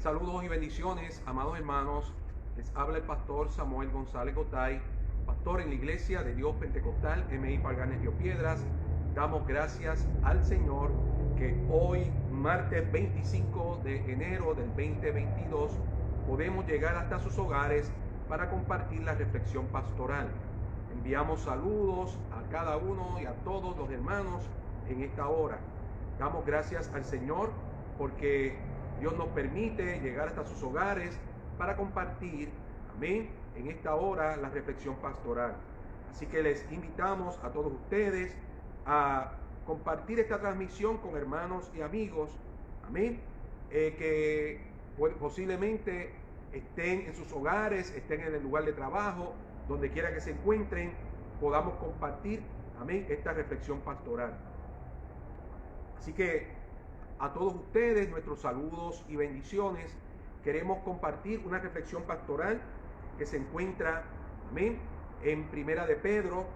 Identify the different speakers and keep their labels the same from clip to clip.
Speaker 1: Saludos y bendiciones, amados hermanos. Les habla el pastor Samuel González Gotay, pastor en la Iglesia de Dios Pentecostal MI Parganes Río Piedras. Damos gracias al Señor que hoy, martes 25 de enero del 2022, podemos llegar hasta sus hogares para compartir la reflexión pastoral. Enviamos saludos a cada uno y a todos los hermanos en esta hora. Damos gracias al Señor porque Dios nos permite llegar hasta sus hogares para compartir, amén, en esta hora la reflexión pastoral. Así que les invitamos a todos ustedes a compartir esta transmisión con hermanos y amigos, amén, que posiblemente estén en sus hogares, estén en el lugar de trabajo, donde quiera que se encuentren, podamos compartir, amén, esta reflexión pastoral. Así que a todos ustedes nuestros saludos y bendiciones. Queremos compartir una reflexión pastoral que se encuentra, amén, en Primera de Pedro,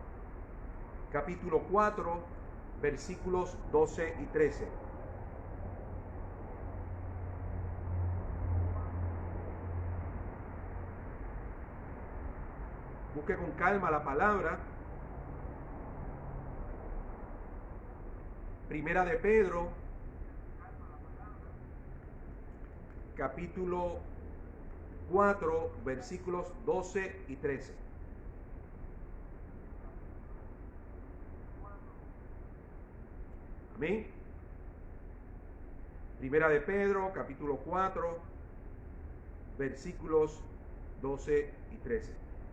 Speaker 1: capítulo 4, versículos 12 y 13. Busque con calma la palabra. Primera de Pedro, capítulo 4, versículos 12 y 13. Amén. Primera de Pedro, capítulo 4, versículos 12 y 13.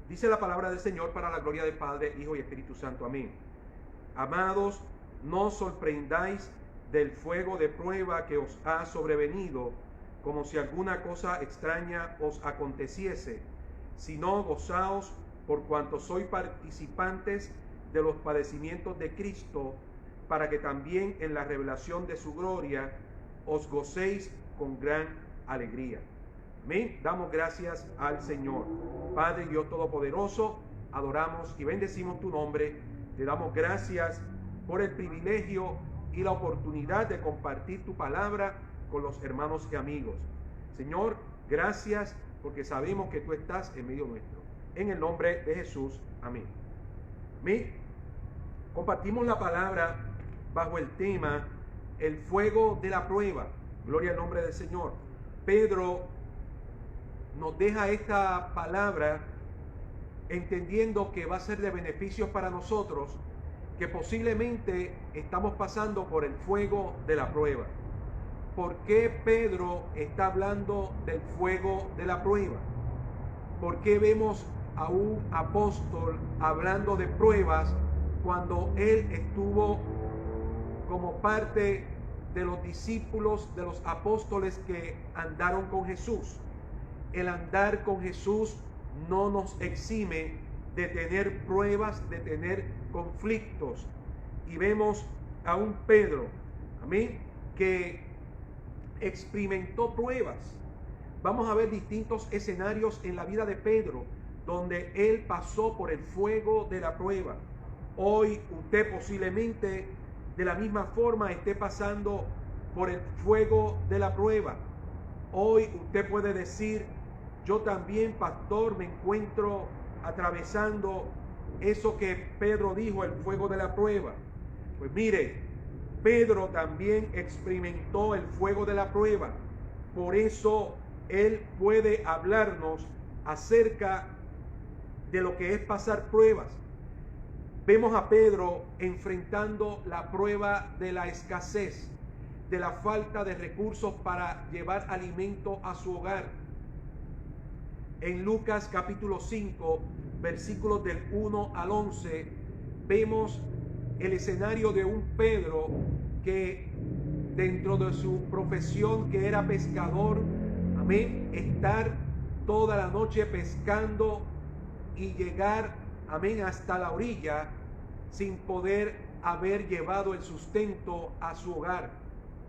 Speaker 1: Dice la palabra del Señor para la gloria del Padre, Hijo y Espíritu Santo. Amén. Amados, no os sorprendáis del fuego de prueba que os ha sobrevenido, como si alguna cosa extraña os aconteciese, sino gozaos por cuanto sois participantes de los padecimientos de Cristo, para que también en la revelación de su gloria os gocéis con gran alegría. Amén. Damos gracias al Señor. Padre Dios Todopoderoso, adoramos y bendecimos tu nombre. Te damos gracias por el privilegio y la oportunidad de compartir tu palabra con los hermanos y amigos. Señor, gracias porque sabemos que tú estás en medio nuestro. En el nombre de Jesús, amén. Amén. Compartimos la palabra bajo el tema el fuego de la prueba. Gloria al nombre del Señor. Pedro nos deja esta palabra entendiendo que va a ser de beneficios para nosotros, que posiblemente estamos pasando por el fuego de la prueba. ¿Por qué Pedro está hablando del fuego de la prueba? ¿Por qué vemos a un apóstol hablando de pruebas cuando él estuvo como parte de los discípulos, de los apóstoles que andaron con Jesús? El andar con Jesús no nos exime de tener pruebas, de tener conflictos. Y vemos a un Pedro, amén, que experimentó pruebas. Vamos a ver distintos escenarios en la vida de Pedro donde él pasó por el fuego de la prueba. Hoy usted posiblemente de la misma forma esté pasando por el fuego de la prueba. Hoy usted puede decir: yo también, pastor, me encuentro atravesando eso que Pedro dijo, el fuego de la prueba. Pues mire, Pedro también experimentó el fuego de la prueba. Por eso él puede hablarnos acerca de lo que es pasar pruebas. Vemos a Pedro enfrentando la prueba de la escasez, de la falta de recursos para llevar alimento a su hogar. En Lucas capítulo 5, versículos del 1 al 11, vemos el escenario de un Pedro que dentro de su profesión, que era pescador, amén, estar toda la noche pescando y llegar, amén, hasta la orilla sin poder haber llevado el sustento a su hogar.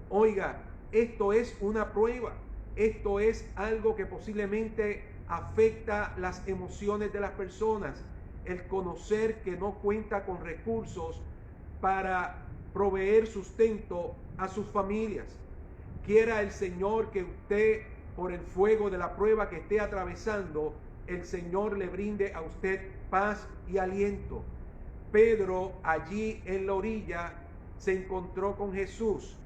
Speaker 1: Oiga, esto es una prueba, esto es algo que posiblemente afecta las emociones de las personas, el conocer que no cuenta con recursos para proveer sustento a sus familias. Quiera el Señor que usted por el fuego de la prueba que esté atravesando, el Señor le brinde a usted paz y aliento. Pedro allí en la orilla se encontró con Jesús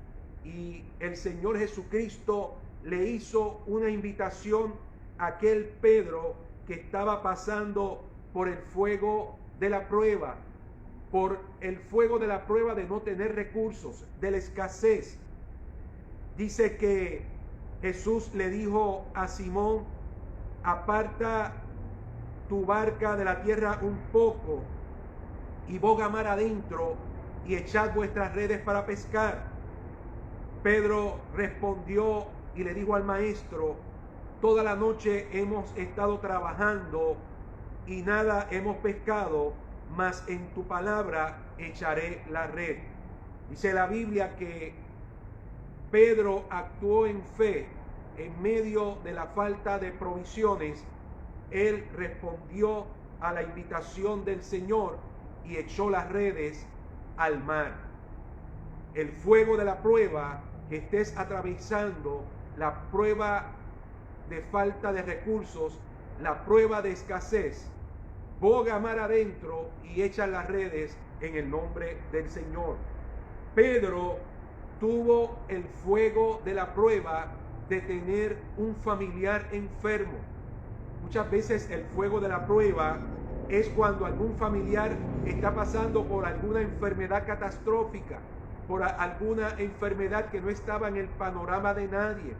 Speaker 1: y el Señor Jesucristo le hizo una invitación a aquel Pedro que estaba pasando por el fuego de la prueba, por el fuego de la prueba de no tener recursos, de la escasez. Dice que Jesús le dijo a Simón: aparta tu barca de la tierra un poco y boga mar adentro y echad vuestras redes para pescar. Pedro respondió y le dijo al maestro: toda la noche hemos estado trabajando y nada hemos pescado, mas en tu palabra echaré la red. Dice la Biblia que Pedro actuó en fe en medio de la falta de provisiones. Él respondió a la invitación del Señor y echó las redes al mar. El fuego de la prueba que estés atravesando, la prueba de falta de recursos, la prueba de escasez, boga mar adentro y echa las redes en el nombre del Señor. Pedro tuvo el fuego de la prueba de tener un familiar enfermo. Muchas veces el fuego de la prueba es cuando algún familiar está pasando por alguna enfermedad catastrófica, por alguna enfermedad que no estaba en el panorama de nadie.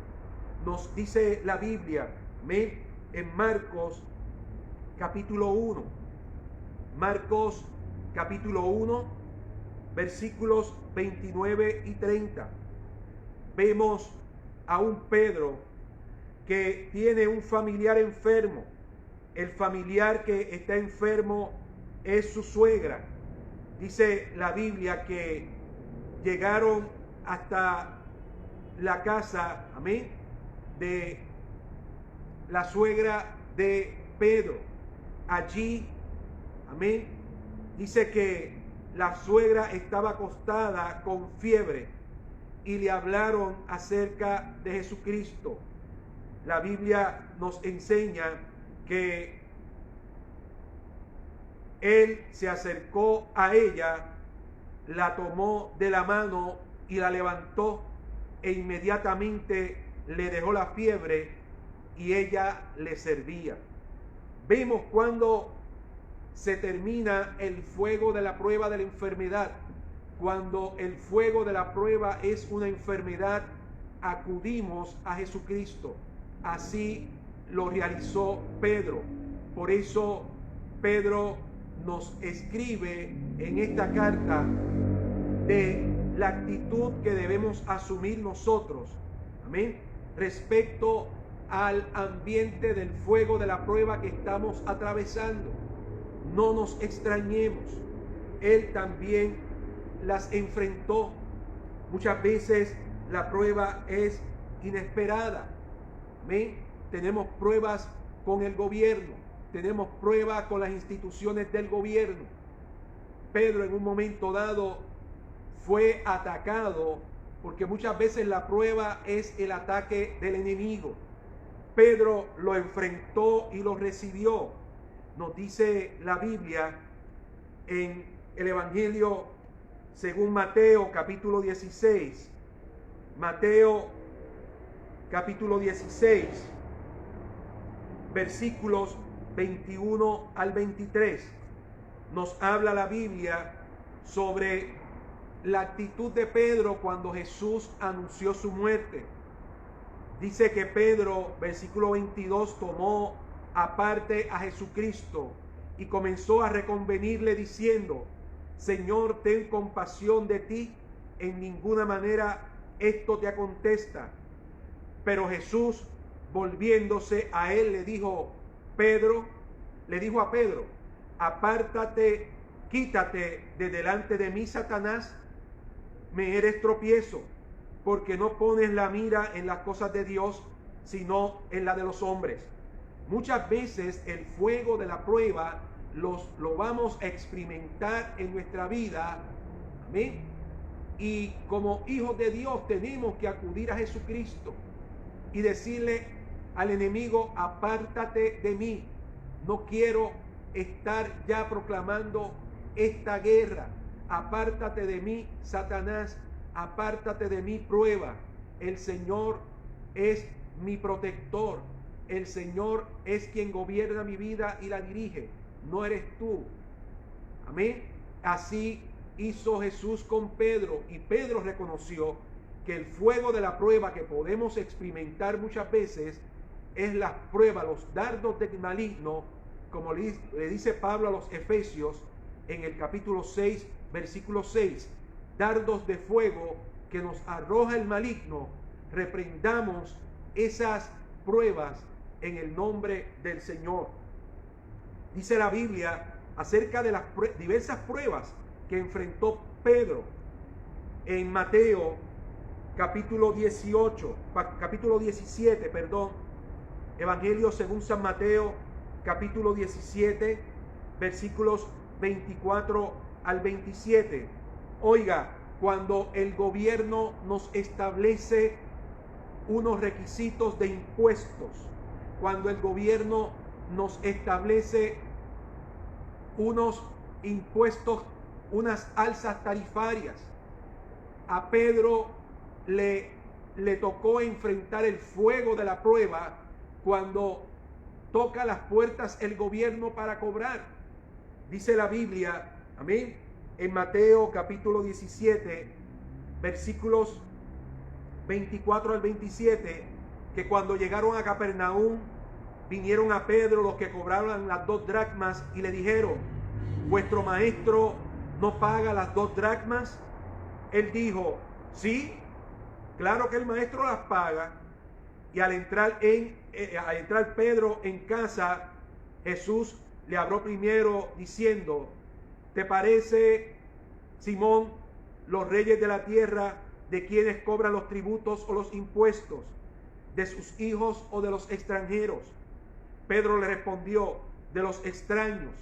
Speaker 1: Nos dice la Biblia en Marcos capítulo 1. Marcos capítulo 1, versículos 29 y 30. Vemos a un Pedro que tiene un familiar enfermo. El familiar que está enfermo es su suegra. Dice la Biblia que llegaron hasta la casa, amén, de la suegra de Pedro. Allí, amén, dice que la suegra estaba acostada con fiebre y le hablaron acerca de Jesucristo. La Biblia nos enseña que él se acercó a ella, la tomó de la mano y la levantó, e inmediatamente le dejó la fiebre y ella le servía. Vemos cuando se termina el fuego de la prueba de la enfermedad. Cuando el fuego de la prueba es una enfermedad, acudimos a Jesucristo. Así lo realizó Pedro. Por eso Pedro nos escribe en esta carta de la actitud que debemos asumir nosotros, amén, respecto al ambiente del fuego de la prueba que estamos atravesando. No nos extrañemos, él también las enfrentó. Muchas veces la prueba es inesperada. Amén. Tenemos pruebas con el gobierno, tenemos pruebas con las instituciones del gobierno. Pedro en un momento dado fue atacado, porque muchas veces la prueba es el ataque del enemigo. Pedro lo enfrentó y lo recibió. Nos dice la Biblia en el Evangelio según Mateo capítulo 16. Mateo capítulo 16, versículos 21 al 23. Nos habla la Biblia sobre la actitud de Pedro cuando Jesús anunció su muerte. Dice que Pedro, versículo 22, tomó aparte a Jesucristo y comenzó a reconvenirle diciendo: Señor, ten compasión de ti, en ninguna manera esto te acontesta. Pero Jesús, volviéndose a él, le dijo a Pedro: apártate, quítate de delante de mí, Satanás, me eres tropiezo, porque no pones la mira en las cosas de Dios, sino en la de los hombres. Muchas veces el fuego de la prueba lo vamos a experimentar en nuestra vida, amén. Y como hijos de Dios tenemos que acudir a Jesucristo y decirle: al enemigo: apártate de mí, no quiero estar ya proclamando esta guerra. Apártate de mí, Satanás, apártate de mí, prueba. El Señor es mi protector, el Señor es quien gobierna mi vida y la dirige, no eres tú. Amén. Así hizo Jesús con Pedro, y Pedro reconoció que el fuego de la prueba que podemos experimentar muchas veces es la prueba, los dardos del maligno, como le dice Pablo a los Efesios en el capítulo 6, versículo 6, dardos de fuego que nos arroja el maligno. Reprendamos esas pruebas en el nombre del Señor. Dice la Biblia acerca de las diversas pruebas que enfrentó Pedro en Mateo capítulo 17, Evangelio según San Mateo capítulo 17, versículos 24 al 27. Oiga, cuando el gobierno nos establece unos requisitos de impuestos, cuando el gobierno nos establece unos impuestos, unas alzas tarifarias, a Pedro le tocó enfrentar el fuego de la prueba cuando toca las puertas el gobierno para cobrar. Dice la Biblia, amén, en Mateo capítulo 17, versículos 24 al 27, que cuando llegaron a Capernaum, vinieron a Pedro los que cobraban las 2 dracmas y le dijeron: ¿vuestro maestro no paga las 2 dracmas? Él dijo: sí, claro que el maestro las paga. Y al entrar Pedro en casa, Jesús le habló primero diciendo: ¿te parece, Simón, los reyes de la tierra, de quienes cobran los tributos o los impuestos, de sus hijos o de los extranjeros? Pedro le respondió: de los extraños.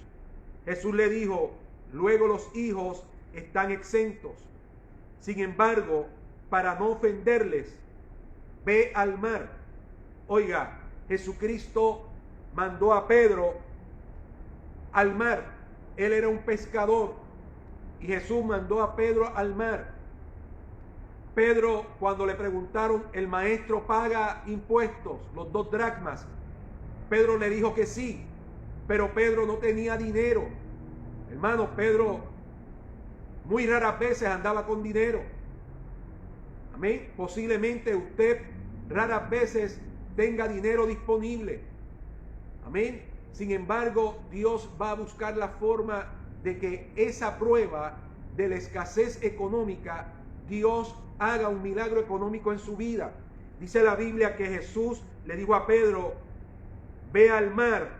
Speaker 1: Jesús le dijo: luego los hijos están exentos. Sin embargo, para no ofenderles, ve al mar. Oiga, Jesucristo mandó a Pedro al mar. Él era un pescador y Jesús mandó a Pedro al mar. Pedro, cuando le preguntaron: ¿el maestro paga impuestos, los 2 dracmas? Pedro le dijo que sí, pero Pedro no tenía dinero. Hermano, Pedro muy raras veces andaba con dinero. Amén. Posiblemente usted raras veces tenga dinero disponible. Amén. Sin embargo, Dios va a buscar la forma de que esa prueba de la escasez económica, Dios haga un milagro económico en su vida. Dice la Biblia que Jesús le dijo a Pedro: ve al mar,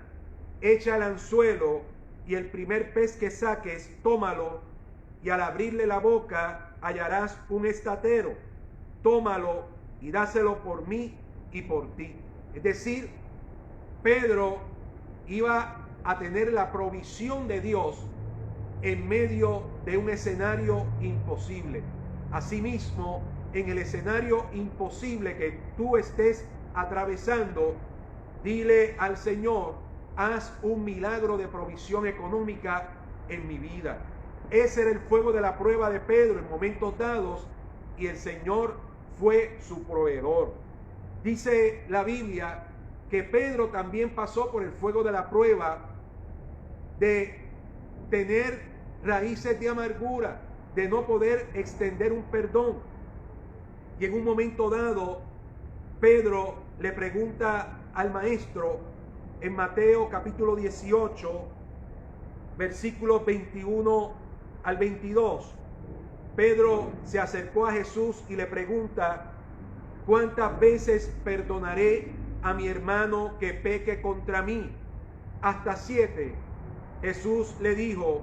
Speaker 1: echa el anzuelo y el primer pez que saques, tómalo, y al abrirle la boca hallarás un estatero. Tómalo y dáselo por mí y por ti. Es decir, Pedro iba a tener la provisión de Dios en medio de un escenario imposible. Asimismo, en el escenario imposible que tú estés atravesando, dile al Señor: haz un milagro de provisión económica en mi vida. Ese era el fuego de la prueba de Pedro en momentos dados, y el Señor fue su proveedor. Dice la Biblia que Pedro también pasó por el fuego de la prueba de tener raíces de amargura, de no poder extender un perdón. Y en un momento dado, Pedro le pregunta al maestro en Mateo capítulo 18, versículos 21 al 22. Pedro se acercó a Jesús y le pregunta: ¿cuántas veces perdonaré a mi hermano que peque contra mí? ¿Hasta 7? Jesús le dijo: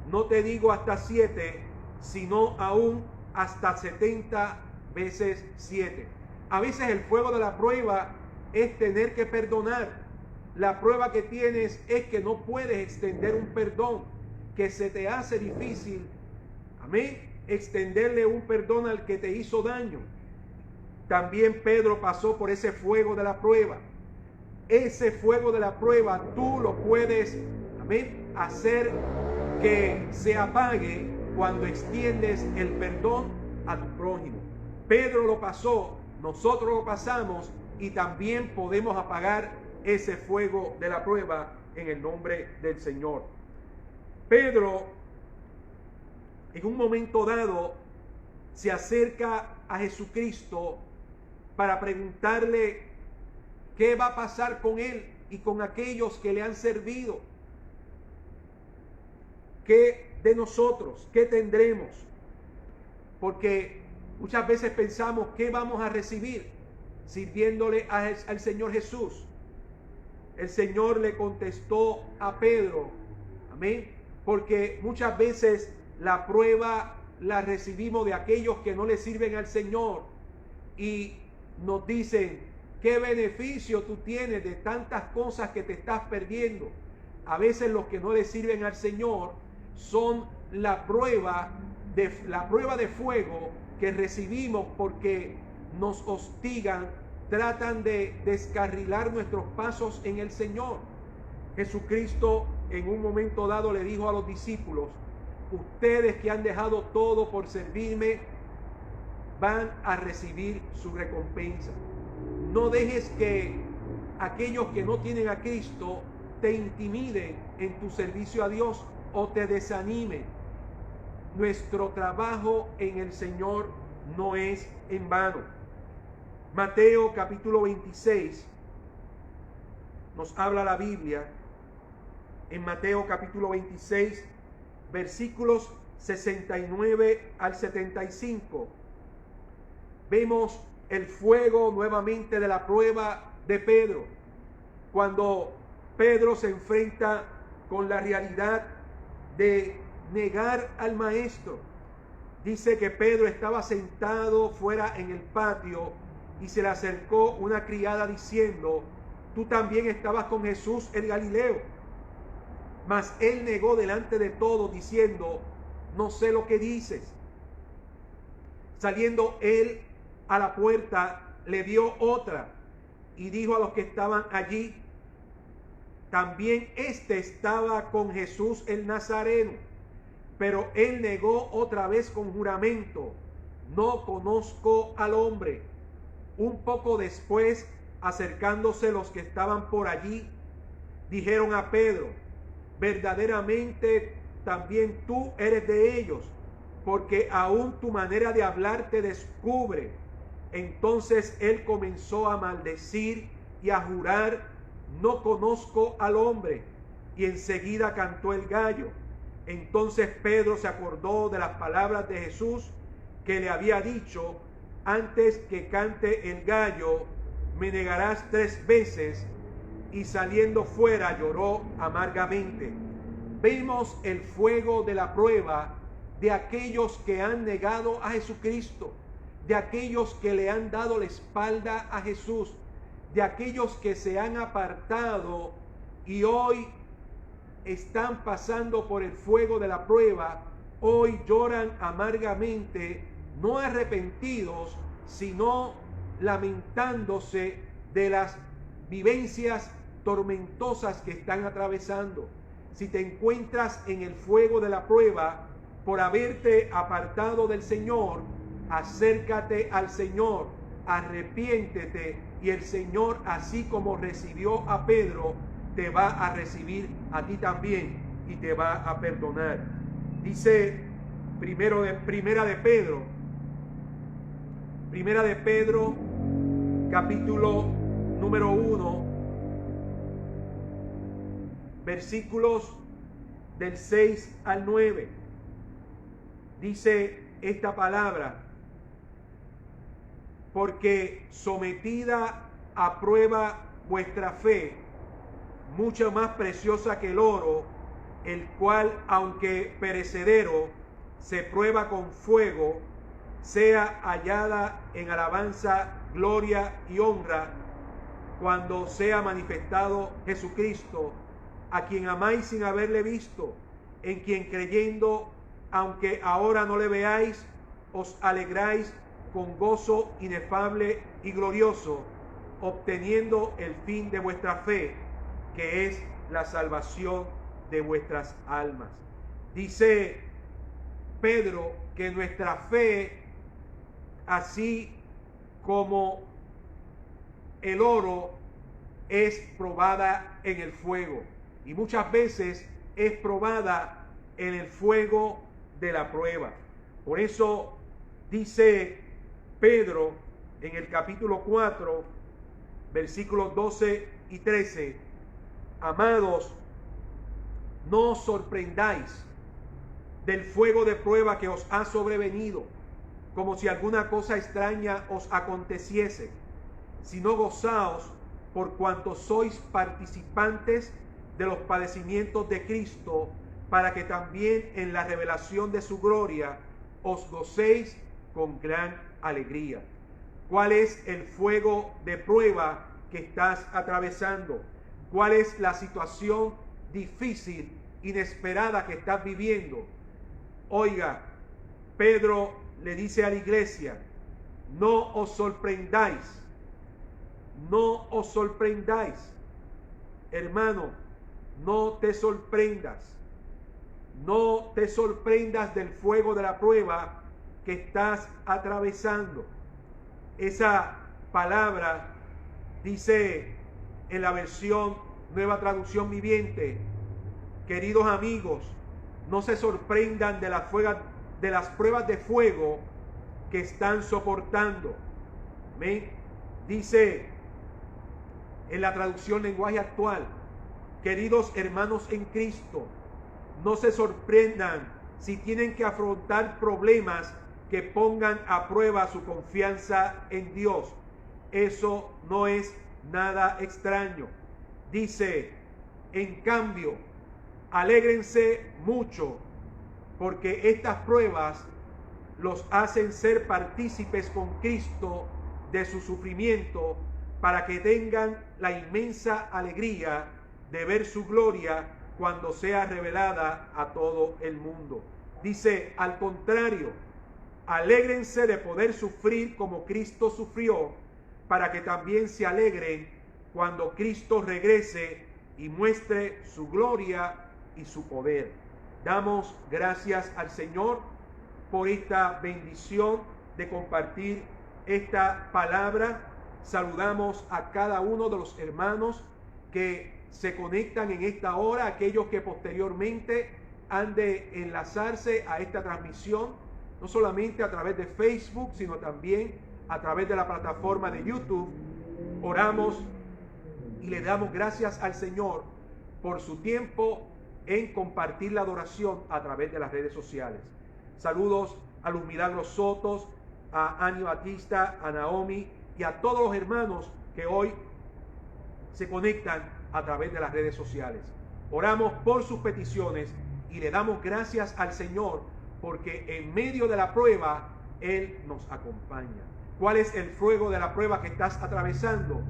Speaker 1: no te digo hasta 7, sino aún hasta 70 veces 7. A veces el fuego de la prueba es tener que perdonar. La prueba que tienes es que no puedes extender un perdón, que se te hace difícil, amén, extenderle un perdón al que te hizo daño. También Pedro pasó por ese fuego de la prueba. ese fuego de la prueba tú lo puedes, amén, hacer que se apague cuando extiendes el perdón a tu prójimo. Pedro lo pasó, nosotros lo pasamos y también podemos apagar ese fuego de la prueba en el nombre del Señor. Pedro, en un momento dado, se acerca a Jesucristo para preguntarle qué va a pasar con él y con aquellos que le han servido. ¿Qué de nosotros? ¿Qué tendremos? Porque muchas veces pensamos qué vamos a recibir sirviéndole al Señor Jesús. El Señor le contestó a Pedro, amén, porque muchas veces la prueba la recibimos de aquellos que no le sirven al Señor y nos dicen, ¿qué beneficio tú tienes de tantas cosas que te estás perdiendo? A veces los que no le sirven al Señor son la prueba de fuego que recibimos porque nos hostigan, tratan de descarrilar nuestros pasos en el Señor. Jesucristo en un momento dado le dijo a los discípulos, ustedes que han dejado todo por servirme, van a recibir su recompensa. No dejes que aquellos que no tienen a Cristo te intimiden en tu servicio a Dios o te desanimen. Nuestro trabajo en el Señor no es en vano. Mateo capítulo 26 nos habla la Biblia. En Mateo capítulo 26 versículos 69 al 75 vemos el fuego nuevamente de la prueba de Pedro, cuando Pedro se enfrenta con la realidad de negar al maestro. Dice que Pedro estaba sentado fuera en el patio y se le acercó una criada diciendo, tú también estabas con Jesús el Galileo. Mas él negó delante de todos diciendo, no sé lo que dices. Saliendo él a la puerta, le dio otra y dijo a los que estaban allí, también este estaba con Jesús el Nazareno. Pero él negó otra vez con juramento, no conozco al hombre. Un poco después, acercándose los que estaban por allí, dijeron a Pedro, verdaderamente también tú eres de ellos, porque aún tu manera de hablar te descubre. Entonces él comenzó a maldecir y a jurar, no conozco al hombre. Y enseguida cantó el gallo. Entonces Pedro se acordó de las palabras de Jesús que le había dicho, antes que cante el gallo, me negarás 3 veces. Y saliendo fuera lloró amargamente. Vemos el fuego de la prueba de aquellos que han negado a Jesucristo, de aquellos que le han dado la espalda a Jesús, de aquellos que se han apartado y hoy están pasando por el fuego de la prueba, hoy lloran amargamente, no arrepentidos, sino lamentándose de las vivencias tormentosas que están atravesando. Si te encuentras en el fuego de la prueba por haberte apartado del Señor, acércate al Señor, arrepiéntete y el Señor, así como recibió a Pedro, te va a recibir a ti también y te va a perdonar. Dice primera de Pedro capítulo número 1, versículos del 6 al 9. Dice esta palabra, porque sometida a prueba vuestra fe, mucho más preciosa que el oro, el cual, aunque perecedero, se prueba con fuego, sea hallada en alabanza, gloria y honra, cuando sea manifestado Jesucristo, a quien amáis sin haberle visto, en quien creyendo, aunque ahora no le veáis, os alegráis con gozo inefable y glorioso, obteniendo el fin de vuestra fe, que es la salvación de vuestras almas. Dice Pedro que nuestra fe, así como el oro, es probada en el fuego, y muchas veces es probada en el fuego de la prueba. Por eso dice Pedro en el capítulo 4, versículos 12 y 13: amados, no os sorprendáis del fuego de prueba que os ha sobrevenido, como si alguna cosa extraña os aconteciese, sino gozaos por cuanto sois participantes de los padecimientos de Cristo, para que también en la revelación de su gloria os gocéis con gran alegría. ¿Cuál es el fuego de prueba que estás atravesando? ¿Cuál es la situación difícil, inesperada que estás viviendo? Oiga, Pedro le dice a la iglesia: no os sorprendáis, no os sorprendáis. Hermano, no te sorprendas. No te sorprendas del fuego de la prueba que estás atravesando. Esa palabra dice en la versión Nueva Traducción Viviente: queridos amigos, no se sorprendan de las pruebas de fuego que están soportando. ¿Ven? Dice en la traducción Lenguaje Actual: queridos hermanos en Cristo, no se sorprendan si tienen que afrontar problemas que pongan a prueba su confianza en Dios. Eso no es nada extraño. Dice, en cambio, alégrense mucho, porque estas pruebas los hacen ser partícipes con Cristo de su sufrimiento, para que tengan la inmensa alegría de ver su gloria cuando sea revelada a todo el mundo. Dice, al contrario, alégrense de poder sufrir como Cristo sufrió, para que también se alegren cuando Cristo regrese y muestre su gloria y su poder. Damos gracias al Señor por esta bendición de compartir esta palabra. Saludamos a cada uno de los hermanos que se conectan en esta hora, aquellos que posteriormente han de enlazarse a esta transmisión, no solamente a través de Facebook, sino también a través de la plataforma de YouTube. Oramos y le damos gracias al Señor por su tiempo en compartir la adoración a través de las redes sociales. Saludos a Luz Milagros Sotos, a Ani Batista, a Naomi y a todos los hermanos que hoy se conectan a través de las redes sociales. Oramos por sus peticiones y le damos gracias al Señor, porque en medio de la prueba Él nos acompaña. ¿Cuál es el fuego de la prueba que estás atravesando?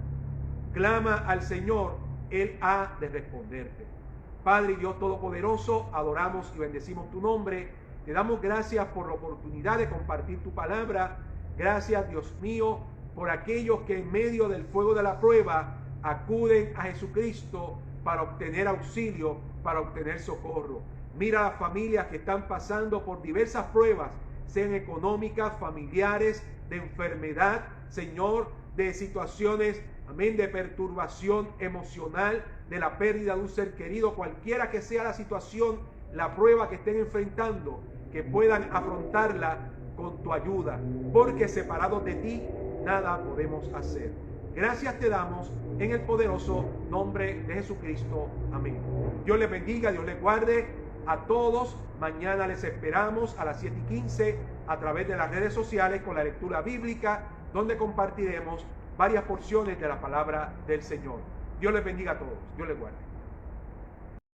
Speaker 1: Clama al Señor, Él ha de responderte. Padre y Dios Todopoderoso, adoramos y bendecimos tu nombre. Te damos gracias por la oportunidad de compartir tu palabra. Gracias, Dios mío, por aquellos que en medio del fuego de la prueba acuden a Jesucristo para obtener auxilio, para obtener socorro. Mira a las familias que están pasando por diversas pruebas, sean económicas, familiares, de enfermedad, Señor, de situaciones, amén, de perturbación emocional, de la pérdida de un ser querido, cualquiera que sea la situación, la prueba que estén enfrentando, que puedan afrontarla con tu ayuda, porque separados de ti nada podemos hacer. Gracias te damos en el poderoso nombre de Jesucristo. Amén. Dios les bendiga, Dios les guarde a todos. Mañana les esperamos a las 7:15 a través de las redes sociales con la lectura bíblica, donde compartiremos varias porciones de la palabra del Señor. Dios les bendiga a todos. Dios les guarde.